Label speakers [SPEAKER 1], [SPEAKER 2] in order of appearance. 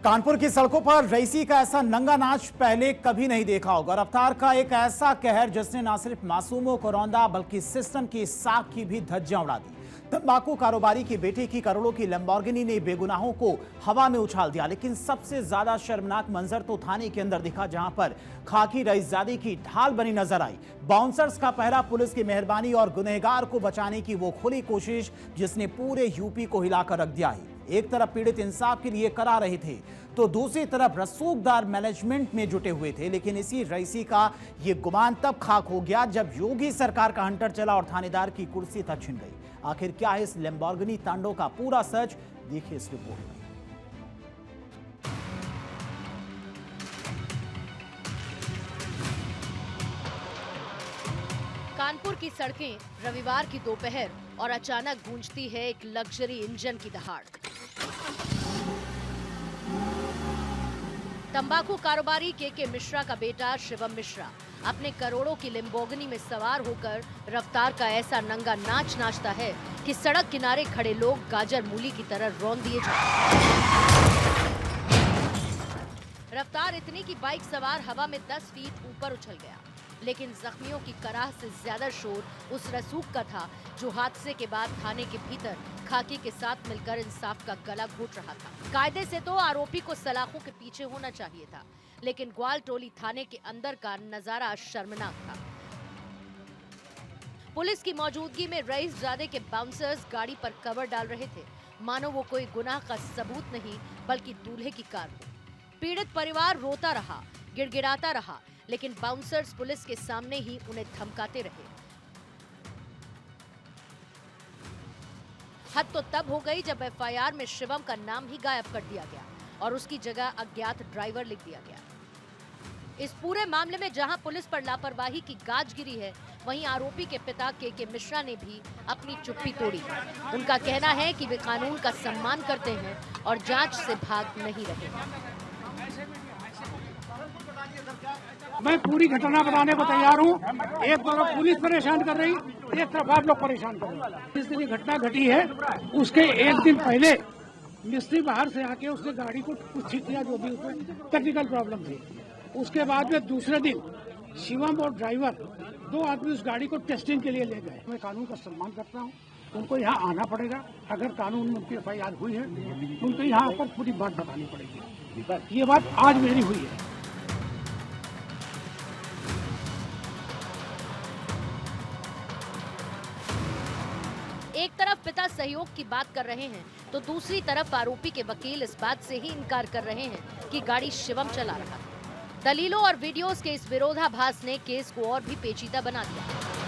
[SPEAKER 1] कानपुर की सड़कों पर रईसी का ऐसा नंगा नाच पहले कभी नहीं देखा होगा। रफ्तार का एक ऐसा कहर जिसने न सिर्फ मासूमों को रौंदा बल्कि सिस्टम की साख की भी धज्जियां उड़ा दी। तंबाकू कारोबारी की बेटे की करोड़ों की लैम्बोर्गिनी ने बेगुनाहों को हवा में उछाल दिया। लेकिन सबसे ज्यादा शर्मनाक मंजर तो थाने के अंदर दिखा, जहां पर खाकी रईसजादे की ढाल बनी नजर आई। बाउंसर्स का पहरा, पुलिस की मेहरबानी और गुनहगार को बचाने की वो खुली कोशिश जिसने पूरे यूपी को हिलाकर रख दिया है। एक तरफ पीड़ित इंसाफ के लिए करा रहे थे तो दूसरी तरफ रसूखदार मैनेजमेंट में जुटे हुए थे। लेकिन इसी रईसी का ये गुमान तब खाक हो गया जब योगी सरकार का हंटर चला और थानेदार की कुर्सी तक छिन गई। आखिर क्या है इस लैम्बोर्गिनी तांडव का पूरा सच, देखिए इस रिपोर्ट में।
[SPEAKER 2] कानपुर की सड़कें रविवार की दोपहर और अचानक गूंजती है एक लग्जरी इंजन की दहाड़। तंबाकू कारोबारी के मिश्रा का बेटा शिवम मिश्रा अपने करोड़ों की लैम्बोर्गिनी में सवार होकर रफ्तार का ऐसा नंगा नाच नाचता है कि सड़क किनारे खड़े लोग गाजर मूली की तरह रौंद दिए जाते। रफ्तार इतनी कि बाइक सवार हवा में 10 फीट ऊपर उछल गया। लेकिन जख्मियों की कराह से ज्यादा शोर उस रसूख का था जो हादसे के बाद थाने के भीतर खाकी के साथ मिलकर इंसाफ का गला घोट रहा था। कायदे से तो आरोपी को सलाखों के पीछे होना चाहिए था, लेकिन ग्वाल टोली थाने के अंदर का नजारा शर्मनाक था। पुलिस की मौजूदगी में रईसजादे के बाउंसर्स गाड़ी पर कवर डाल रहे थे, मानो वो कोई गुनाह का सबूत नहीं बल्कि दूल्हे की कार हो। पीड़ित परिवार रोता रहा, गिड़गिड़ाता रहा, लेकिन बाउंसर्स पुलिस के सामने ही उन्हें धमकाते रहे। हद तो तब हो गई जब एफआईआर में शिवम का नाम ही गायब कर दिया गया और उसकी जगह अज्ञात ड्राइवर लिख दिया गया। इस पूरे मामले में जहां पुलिस पर लापरवाही की गाज गिरी है, वहीं आरोपी के पिता के मिश्रा ने भी अपनी चुप्पी तोड़ी। उनका कहना है कि वे कानून का सम्मान करते हैं और जांच से भाग नहीं रहे।
[SPEAKER 3] मैं पूरी घटना बताने को तैयार हूँ। एक तरफ पुलिस परेशान कर रही, एक तरफ आप लोग परेशान कर रहे। जिस दिन ये घटना घटी है उसके एक दिन पहले मिस्त्री बाहर से आके उसने गाड़ी को कुछ ठीक किया, जो भी उसमें टेक्निकल प्रॉब्लम थी। उसके बाद में दूसरे दिन शिवम और ड्राइवर 2 आदमी उस गाड़ी को टेस्टिंग के लिए ले गए। मैं कानून का सम्मान करता हूँ, उनको यहाँ आना पड़ेगा। अगर कानून में उनकी एफआईआर हुई है उनको यहाँ आकर पूरी बात बतानी पड़ेगी। ये बात आज मेरी हुई है।
[SPEAKER 2] एक तरफ पिता सहयोग की बात कर रहे हैं तो दूसरी तरफ आरोपी के वकील इस बात से ही इनकार कर रहे हैं कि गाड़ी शिवम चला रहा था। दलीलों और वीडियोस के इस विरोधाभास ने केस को और भी पेचीदा बना दिया।